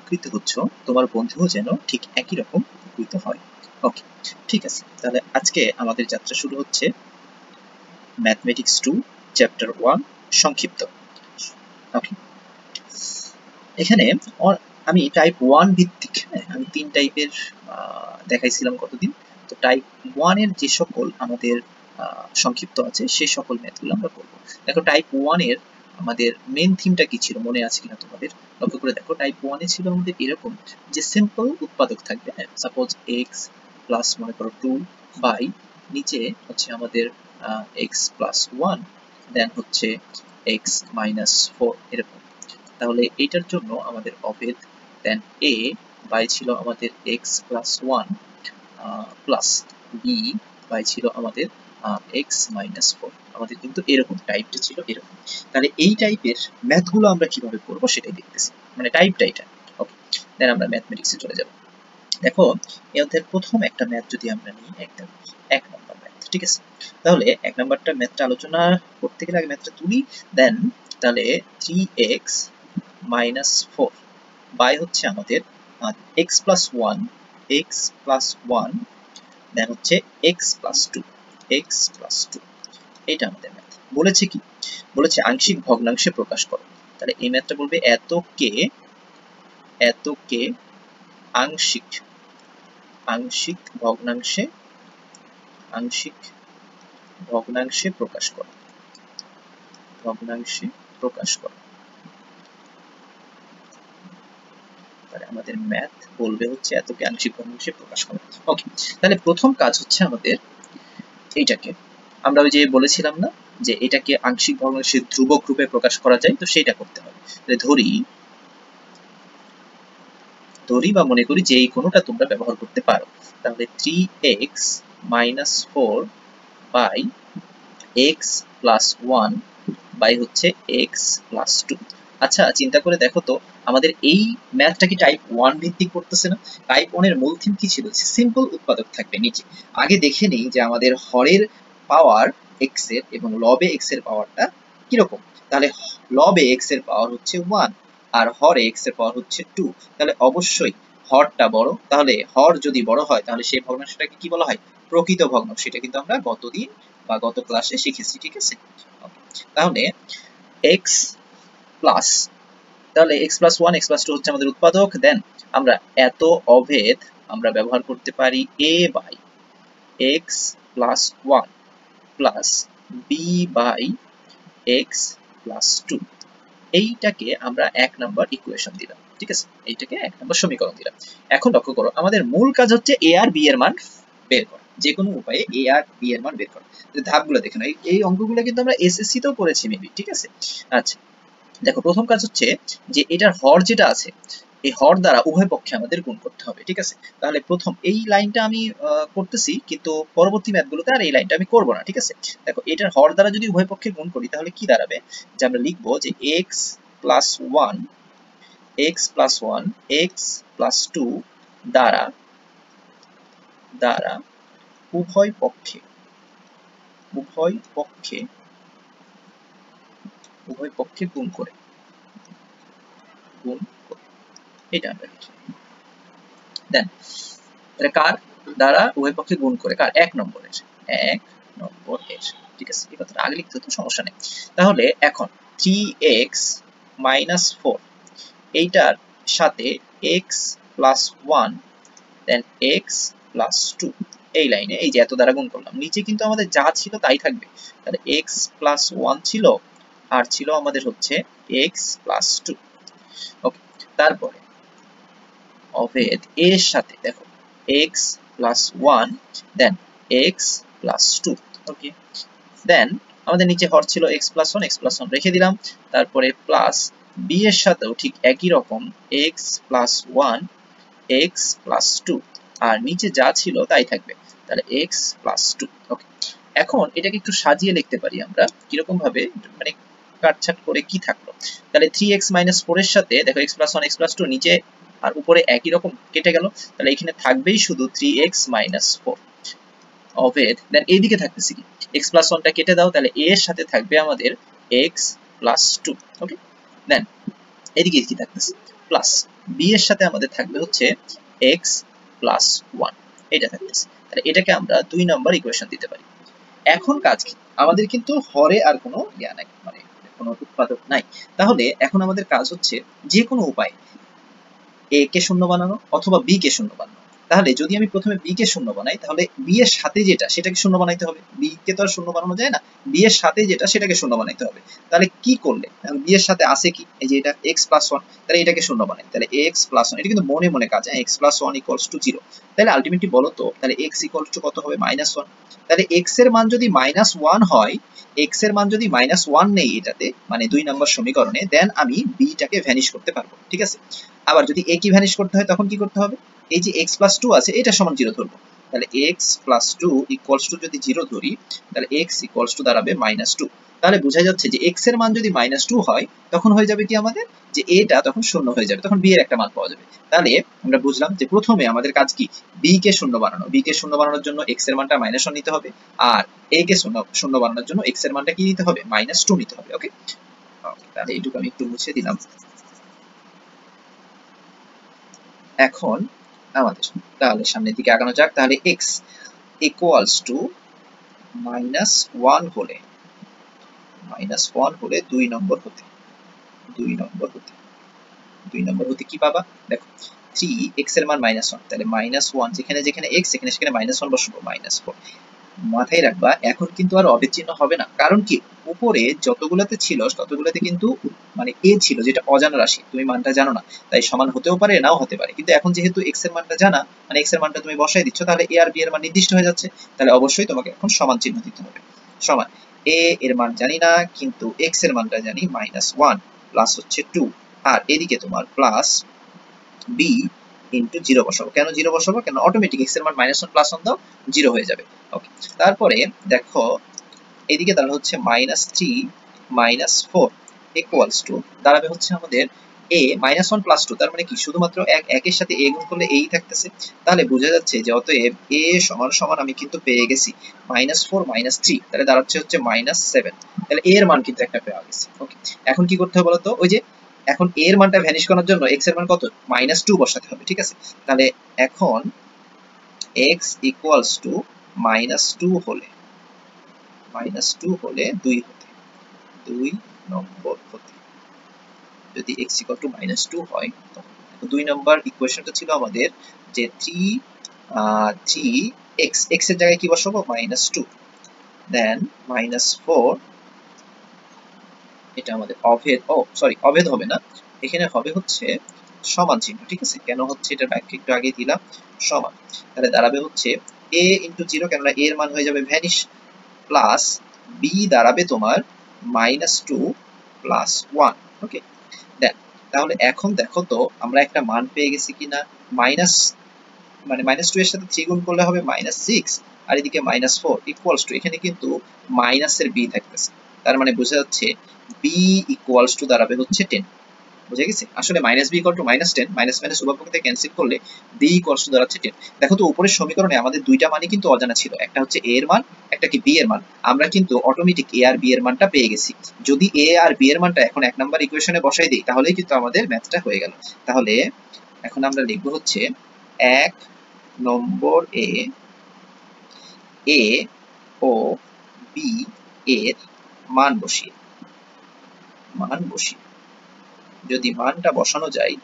উপকৃত হচ্ছ তোমার বন্ধুও যেন ঠিক একই রকম উপকৃত হয়। ওকে, ঠিক আছে। তাহলে আজকে আমাদের যাত্রা শুরু হচ্ছে ম্যাথমেটিক্স 2 চ্যাপ্টার 1 সংক্ষিপ্ত। ওকে, এখানে আমি টাইপ 1 ভিত্তিক আমি 3 টাইপের দেখাইছিলাম কতদিন। তো টাইপ 1 এর যে সকল আমাদের সংক্ষিপ্ত আছে সেই সকল ম্যাথগুলো আমরা করব। দেখো টাইপ 1 এর আমাদের মেন থিমটা কি ছিল মনে আছে কিনা তোমাদের? লক্ষ্য করে দেখো, টাইপ 1 এ ছিল আমাদের এরকম যে সিম্পল উৎপাদক থাকবে। সাপোজ x প্লাস মনে করো 2 বাই নিচে হচ্ছে আমাদের x প্লাস 1 দেন হচ্ছে x মাইনাস 4 এরকম। তাহলে এইটার জন্য আমাদের অভেদ দেন a বাই ছিল আমাদের x plus 1 plus b by ছিল আমাদের x মাইনাস 4। আমাদের কিন্তু এরকম টাইপটা ছিল এরকম। তাহলে এই টাইপের ম্যাথগুলো আমরা কিভাবে করব সেটাই দেখতেছি, মানে টাইপটা এটা। ওকে, দেন আমরা ম্যাথমেটিক্সে চলে যাব। দেখো এর প্রথম একটা ম্যাথ যদি আমরা নিই, একদম 1 নম্বর ম্যাথ, ঠিক আছে? তাহলে 1 নম্বরটা ম্যাথটা আলোচনা করতে গেলে আগে ম্যাথটা তুলি। দেন তাহলে 3x মাইনাস 4 বাই হচ্ছে আমাদের x প্লাস 1 x প্লাস 1 দেন হচ্ছে x প্লাস 2 x প্লাস 2। এটা আমাদের ম্যাথ। বলেছে কি? বলেছে আংশিক ভগ্নাংশে প্রকাশ করো। তাহলে এই ম্যাথটা বলবে এতকে আংশিক ভগ্নাংশে প্রকাশ করো। আমাদের ম্যাথ বলবে হচ্ছে এতকে আংশিক ভগ্নাংশে প্রকাশ করো। ওকে, তাহলে প্রথম কাজ হচ্ছে আমাদের এইটাকে, আমরা ওই যে বলেছিলাম না যে এটাকে আংশিক ভগ্নাংশের ধ্রুবক রূপে প্রকাশ করা যায়, তো সেইটা করতে হবে। ধরি বা মনে করি যে এই কোনোটা তোমরা ব্যবহার করতে পারো। তাহলে 3x minus 4 by x plus 1 by হচ্ছে x প্লাস 2। আচ্ছা চিন্তা করে দেখো তো, আমাদের এই ম্যাথটা কি টাইপ 1 ভিত্তিক করতেছে না? টাইপ 1 এর মূল থিম কি ছিল? সিম্পল উৎপাদক থাকবে নিচে। আগে দেখে নেই যে আমাদের হরের পাওয়ার x এর এবং লবে x এর পাওয়ারটা কিরকম। তাহলে লবে x এর পাওয়ার হচ্ছে 1 আর হরে x এর পাওয়ার হচ্ছে 2। তাহলে অবশ্যই হরটা বড়। তাহলে হর যদি বড় হয় তাহলে সেই ভগ্নাংশটাকে কি বলা হয়? প্রকৃত ভগ্নাংশ। সেটা কিন্তু আমরা গতদিন বা গত ক্লাসে শিখেছি, ঠিক আছে? তাহলে x প্লাস, তাহলে x প্লাস 1 x প্লাস 2 হচ্ছে আমাদের উৎপাদক। দেন আমরা এত অভেদ আমরা ব্যবহার করতে পারি a by x plus 1 plus b by x plus 2। এইটাকে আমরা 1 নাম্বার ইকুয়েশন দিলাম, ঠিক আছে? এইটাকে 1 নাম্বার সমীকরণ দিলাম। এখন লক্ষ্য করো, আমাদের মূল কাজ হচ্ছে a আর b এর মান বের করা। যে কোনো উপায়ে a আর b এর মান বের করা। ধাপগুলো দেখে নাও, এই অঙ্কগুলো কিন্তু আমরা এসএসসি তেও করেছি মেবি, ঠিক আছে? আচ্ছা দেখো, প্রথম কাজ হচ্ছে যে এটার হর যেটা আছে এই হর দ্বারা উভয় পক্ষে আমাদের গুণ করতে হবে, ঠিক আছে? তাহলে প্রথম এই লাইনটা আমি করতেছি, কিন্তু পরবর্তী ম্যাথগুলোতে আর এই লাইনটা আমি করব না, ঠিক আছে? দেখো এটার হর দ্বারা যদি উভয় পক্ষে গুণ করি তাহলে কি দাঁড়াবে? যে আমরা লিখবো যে x plus 1 x plus 1 x plus 2 দ্বারা উভয় পক্ষে গুণ করে এটা আমরা লিখি। দেন এটা কার দ্বারা উভয় পক্ষে গুণ করে? কার? 1 নম্বরের, ঠিক আছে? এই কথাটা আগে লিখতে তো সমস্যা নেই। তাহলে এখন 3x মাইনাস 4 এইটার সাথে x প্লাস 1 দেন x প্লাস 2 এই লাইনে এই যে এত দ্বারা গুণ করলাম। নিচে কিন্তু আমাদের যা ছিল তাই থাকবে। তাহলে x প্লাস 1 ছিল আর ছিল আমাদের হচ্ছে x প্লাস 2। ওকে, তারপরে অভেদ এর সাথে দেখো x প্লাস 1 দেন x প্লাস 2। ওকে, দেন আমাদের নিচে হর ছিল x প্লাস 1 x প্লাস 1 রেখে দিলাম। তারপরে প্লাস b এর সাথেও ঠিক একই রকম x প্লাস 1 x প্লাস 2 আর নিচে যা ছিল তাই থাকবে। তাহলে x প্লাস 2। ওকে, এখন এটাকে একটু সাজিয়ে লিখতে পারি আমরা কিরকম ভাবে, মানে কাটছাট করে কি থাকলো। তাহলে 3x মাইনাস 4 এর সাথে দেখো x প্লাস 1 x প্লাস 2 নিচে আর উপরে একই রকম কেটে গেল। তাহলে এখানে থাকবেই শুধু 3x মাইনাস 4 অভেদ। দেন এইদিকে থাকতেছে কি? x প্লাস 1 টা কেটে দাও, তাহলে a এর সাথে থাকবে আমাদের x প্লাস 2। ওকে, দেন এদিকে কি থাকতেছে? প্লাস বি এর সাথে আমাদের থাকবে হচ্ছে এক্স প্লাস 1, এটা থাকতেছে। তাহলে এটাকে আমরা 2 নম্বর ইকুয়েশন দিতে পারি। এখন কাজ কি, আমাদের কিন্তু হরে আর কোনো ইয়া নাই, মানে কোনো উৎপাদক নাই। তাহলে এখন আমাদের কাজ হচ্ছে যে কোনো উপায় এ কে শূন্য বানানো অথবা বি কে শূন্য বানানো। তাহলে যদি আমি প্রথমে বি কে শূন্য বানাই, তাহলে বি এর সাথে যেটা সেটাকে শূন্য বানাইতে হবে। বি কে তো আর শূন্য বানানো যায় না, বি এর সাথে যেটা সেটাকে শূন্য বানাইতে হবে। তাহলে কি করলে, বি এর সাথে আছে কি, এই যে এটা এক্স প্লাস 1, তাহলে এটাকে শূন্য বানাই, তাহলে এক্স প্লাস 1, এটা কিন্তু মনে মনে কাজ, এক্স প্লাস 1 ইকুয়ালস টু 0। তাহলে আলটিমেটলি বলো তো, তাহলে এক্স ইকুয়ালস টু কত হবে, -1। তাহলে এক্স এর মান যদি -1 হয়, এক্স এর মান যদি -1 নেই এটাতে, মানে 2 নম্বর সমীকরণে, দেন আমি বিটাকে ভ্যানিশ করতে পারবো, ঠিক আছে। আবার যদি এ কি ভ্যানিশ করতে হয়, তখন কি করতে হবে, এই যে x প্লাস 2 আছে এটা সমান 0 ধরবো। তাহলে x প্লাস 2 ইকুয়ালস টু যদি 0 ধরি, তাহলে x ইকুয়ালস টু দাঁড়াবে -2। তাহলে বোঝা যাচ্ছে যে x এর মান যদি -2 হয়, তখন হয়ে যাবে কি আমাদের, যে এটা তখন শূন্য হয়ে যাবে, তখন b এর একটা মান পাওয়া যাবে। তাহলে আমরা বুঝলাম যে প্রথমে আমাদের কাজ কি, b কে শূন্য বানানো। b কে শূন্য বানানোর জন্য x এর মানটা -1 নিতে হবে, আর a কে শূন্য বানানোর জন্য x এর মানটা কি নিতে হবে, -2 নিতে হবে। ওকে, তাহলে এইটুকু আমি একটু মুছে দিলাম। এখন আমাদের তাহলে সামনের দিকে আগানো যাক। তাহলে x ইকুয়ালস টু -1 হলে, -1 হলে 2 নম্বর হতে, 2 নম্বর হতে, 2 নম্বর হতে কি পাবা, দেখো 3x এর মান -1, তাহলে -1 যেখানে যেখানে x সেখানে সেখানে -1 বসাবো, -4। মাথায় রাখবা এখন কিন্তু আর অবের চিহ্ন হবে না, কারণ কি উপরে যতগুলোতে ছিল ততগুলোতে কিন্তু মানে a ছিল, যেটা অজানা রাশি, তুমি মানটা জানো না, তাই সমান হতেও পারে নাও হতে পারে। কিন্তু এখন যেহেতু x এর মানটা জানা, মানে x এর মানটা তুমি বসাই দিচ্ছ, তাহলে a আর b এর মান নির্দিষ্ট হয়ে যাচ্ছে। তাহলে অবশ্যই তোমাকে এখন সমান চিহ্ন দিতে হবে। সমান, a এর মান জানি না, কিন্তু x এর মানটা জানি, -1 প্লাস হচ্ছে 2, আর এদিকে তোমার প্লাস b ইনটু 0 বসাবো। কেন 0 বসাবো, কেন অটোমেটিক x এর মান -1 প্লাস 1 দাও 0 হয়ে যাবে। ওকে, তারপরে দেখো এদিকে দাঁড়াবে হচ্ছে -3 -4 ইকুয়ালস টু দাঁড়াবে হচ্ছে আমাদের a -1 প্লাস 2, তার মানে কি শুধুমাত্র একের সাথে a গুণ করলে এই থাকতেছে। তাহলে বোঝা যাচ্ছে যে অতএব a সমান সমান আমি কিন্তু পেয়ে গেছি -4 -3, তাহলে দাঁড়াচ্ছে হচ্ছে -7। তাহলে a এর মান কিন্তু একটা পেয়ে গেছি। ওকে, এখন কি করতে হবে বলতো, ওই যে এখন a এর মানটা ভ্যানিশ করার জন্য x এর মান কত, -2 বসাতে হবে, ঠিক আছে। তাহলে এখন x ইকুয়ালস টু -2 হলে, -2 হলে 2 হতে, 2 নম্বর হতে, যদি x ইকুয়াল টু -2 হয়, তখন 2 নম্বর ইকুয়েশনটা ছিল আমাদের যে 3x, x এর জায়গায় কি বসাবো, -2, দেন -4, এটা আমাদের অভেদ, সরি অভেদ হবে না, এখানে হবে হচ্ছে সমান চিহ্ন, ঠিক আছে। কেন হচ্ছে এটা ব্যাখ্যা একটু আগে দিলাম, সমান। তাহলে দাঁড়াবে হচ্ছে a ইনটু 0, কেননা a এর মান হয়ে যাবে ভ্যানিশ, প্লাস b দাঁড়াবে তোমার -2 প্লাস 1। ওকে, দেন তাহলে এখন দেখো তো আমরা একটা মান পেয়ে গেছি কিনা, মাইনাস, মানে -2 এর সাথে 3 গুণ করলে হবে -6, আর এদিকে -4 ইকুয়ালস টু, এখানে কিন্তু মাইনাসের b থাকতেছে, তার মানে বোঝা যাচ্ছে b ইকুয়ালস টু দাঁড়াবে হচ্ছে 10। বুঝে গেছে, আসলে -b equal to -10, minus minus উভয় পক্ষ থেকে ক্যান্সেল করলে b ইকুয়ালস টু দাঁড়াচ্ছে 10। দেখো তো উপরের সমীকরণে আমাদের দুইটা মানই কিন্তু অজানা ছিল, একটা হচ্ছে a এর মান, একটা কি b এর মান। আমরা কিন্তু অটোমেটিক a আর b এর মানটা পেয়ে গেছি। যদি a আর b এর মানটা এখন 1 নাম্বার ইকুয়েশনে বসাই দেই, তাহলেই কিন্তু আমাদের ম্যাথটা হয়ে গেল। তাহলে এখন আমরা লিখব হচ্ছে 1 নম্বর a ও b এর মান বসিয়ে, যদি মানটা বসানো যায়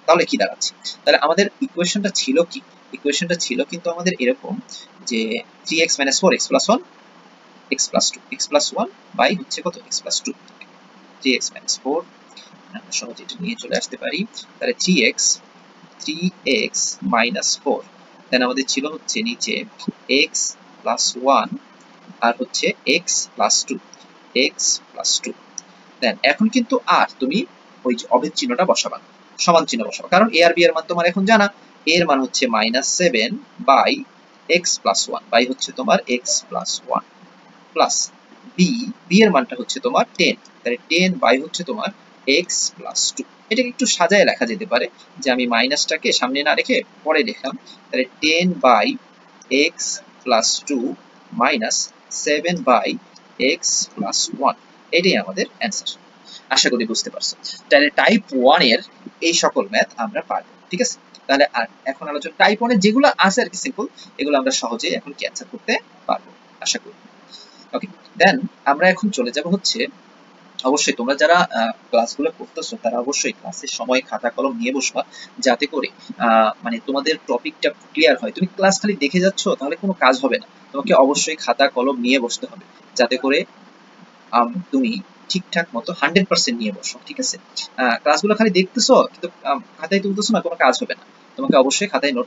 তাহলে কি দাঁড়াচ্ছে, তাহলে আমাদের ইকুয়েশনটা ছিল কি, ইকুয়েশনটা ছিল কিন্তু আমাদের এরকম যে 3x - 4x + 1 x + 2 x + 1 by হচ্ছে কত, x + 2, 3x - 4, আমরা সহজে এটা নিয়ে চলে আসতে পারি। তাহলে 3x - 4, দেন আমাদের ছিল হচ্ছে নিচে x + 1 আর হচ্ছে x + 2, x + 2। দেন এখন কিন্তু আর তুমি ওই যে অভেদ চিহ্নটা বসাবা, সমান চিহ্ন বসাবা, কারণ a আর b এর মান তোমার এখন জানা। a এর মান হচ্ছে -7 বাই x + 1 বাই হচ্ছে তোমার x + 1 প্লাস b এর মানটা হচ্ছে তোমার 10, তাহলে 10 বাই হচ্ছে তোমার x + 2। এটাকে একটু সাজায় লেখা যেতে পারে, যে আমি মাইনাসটাকে সামনে না রেখে পরে লিখলাম, তাহলে 10 by x + 2 minus 7 by x + 1, এটাই আমাদের অ্যান্সার। আশা করি বুঝতে পারছো। তাহলে টাইপ 1 এর এই সকল ম্যাথ আমরা পারবো। ঠিক আছে, তাহলে আর এখন আলোচনা টাইপ 1 এর যেগুলো আছে আর কি সিম্পল, এগুলো আমরা সহজেই এখন কি অ্যান্সার করতে পারবো আশা করি। ওকে, দেন আমরা এখন চলে যাব হচ্ছে, অবশ্যই তোমরা যারা ক্লাসগুলো করতেছো তারা অবশ্যই ক্লাসের সময় খাতা কলম নিয়ে বসবা, যাতে করে মানে তোমাদের টপিকটা ক্লিয়ার হয়। তুমি ক্লাস খালি দেখে যাচ্ছ তাহলে কোনো কাজ হবে না, তোমাকে অবশ্যই খাতা কলম নিয়ে বসতে হবে, যাতে করে তুমি ঠিকঠাক মতো 100% নিয়ে বসো। ঠিক আছে, ক্লাসগুলো খালি দেখতেছো কিন্তু খাতায় তুলতেছো না, কোনো কাজ হবে না, তোমাকে অবশ্যই খাতায় নোট